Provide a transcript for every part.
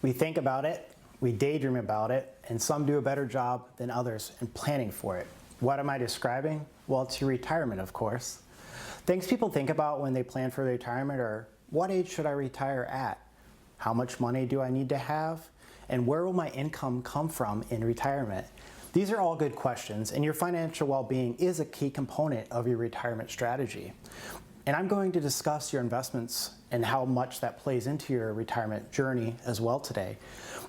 We think about it, we daydream about it, and some do a better job than others in planning for it. What am I describing? Well, it's your retirement, of course. Things people think about when they plan for retirement are, what age should I retire at? How much money do I need to have? And where will my income come from in retirement? These are all good questions, and your financial well-being is a key component of your retirement strategy. And I'm going to discuss your investments and how much that plays into your retirement journey as well today.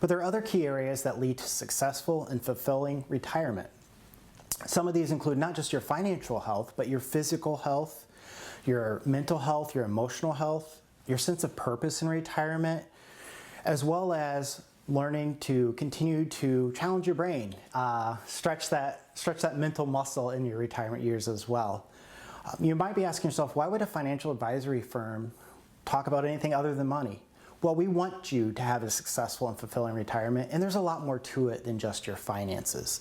But there are other key areas that lead to successful and fulfilling retirement. Some of these include not just your financial health, but your physical health, your mental health, your emotional health, your sense of purpose in retirement, as well as learning to continue to challenge your brain, stretch that mental muscle in your retirement years as well. You might be asking yourself, why would a financial advisory firm talk about anything other than money? Well, we want you to have a successful and fulfilling retirement, and there's a lot more to it than just your finances.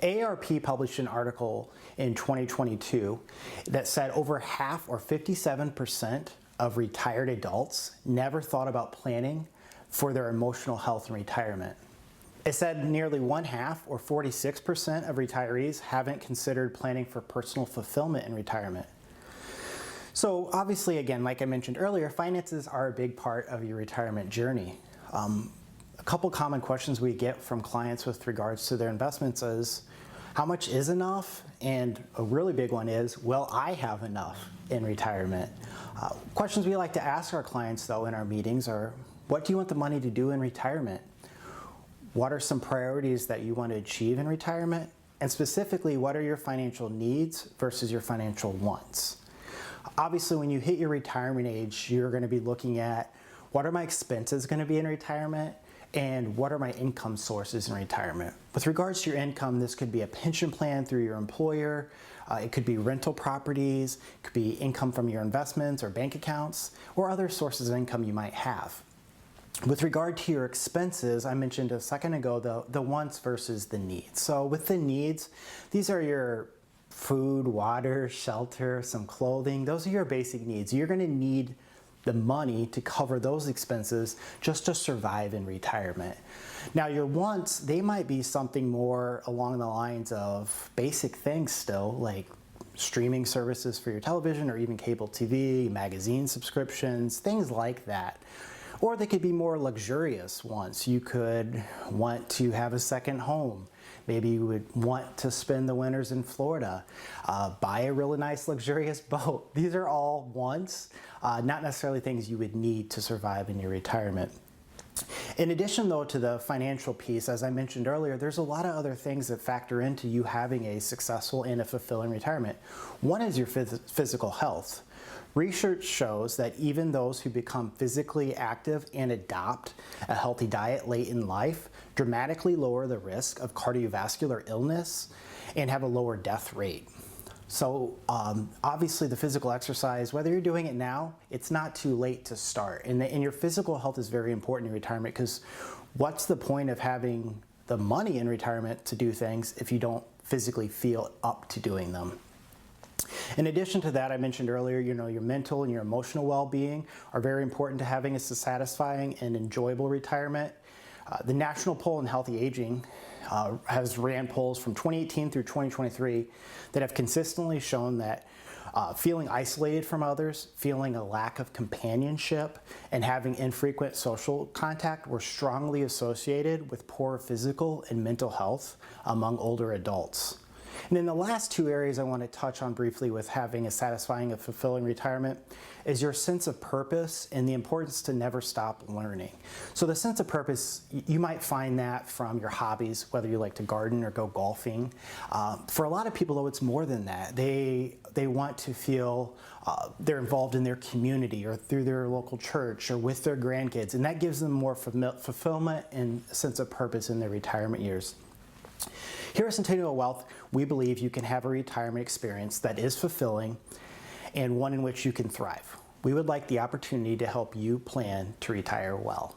AARP published an article in 2022 that said over half, or 57%, of retired adults never thought about planning for their emotional health in retirement. It said nearly one half, or 46%, of retirees haven't considered planning for personal fulfillment in retirement. So obviously, again, like I mentioned earlier, finances are a big part of your retirement journey. A couple common questions we get from clients with regards to their investments is, how much is enough? And a really big one is, will I have enough in retirement? Questions we like to ask our clients though in our meetings are, what do you want the money to do in retirement? What are some priorities that you want to achieve in retirement? And specifically, what are your financial needs versus your financial wants? Obviously, when you hit your retirement age, you're going to be looking at, what are my expenses going to be in retirement? And what are my income sources in retirement? With regards to your income, this could be a pension plan through your employer, it could be rental properties, it could be income from your investments or bank accounts, or other sources of income you might have. With regard to your expenses, I mentioned a second ago the wants versus the needs. So with the needs, these are your food, water, shelter, some clothing. Those are your basic needs. You're going to need the money to cover those expenses just to survive in retirement. Now your wants, they might be something more along the lines of basic things still, like streaming services for your television or even cable TV, magazine subscriptions, things like that. Or they could be more luxurious wants. You could want to have a second home. Maybe you would want to spend the winters in Florida, buy a really nice luxurious boat. These are all wants, not necessarily things you would need to survive in your retirement. In addition though to the financial piece, as I mentioned earlier, there's a lot of other things that factor into you having a successful and a fulfilling retirement. One is your physical health. Research shows that even those who become physically active and adopt a healthy diet late in life dramatically lower the risk of cardiovascular illness and have a lower death rate. So obviously the physical exercise, whether you're doing it now, it's not too late to start. And your physical health is very important in retirement, because what's the point of having the money in retirement to do things if you don't physically feel up to doing them? In addition to that, I mentioned earlier, your mental and your emotional well-being are very important to having a satisfying and enjoyable retirement. The National Poll on Healthy Aging has ran polls from 2018 through 2023 that have consistently shown that feeling isolated from others, feeling a lack of companionship, and having infrequent social contact were strongly associated with poor physical and mental health among older adults. And then the last two areas I want to touch on briefly with having a satisfying and fulfilling retirement is your sense of purpose and the importance to never stop learning. So the sense of purpose, you might find that from your hobbies, whether you like to garden or go golfing. For a lot of people though, it's more than that. They want to feel they're involved in their community or through their local church or with their grandkids, and that gives them more fulfillment and a sense of purpose in their retirement years. Here at Centennial Wealth, we believe you can have a retirement experience that is fulfilling and one in which you can thrive. We would like the opportunity to help you plan to retire well.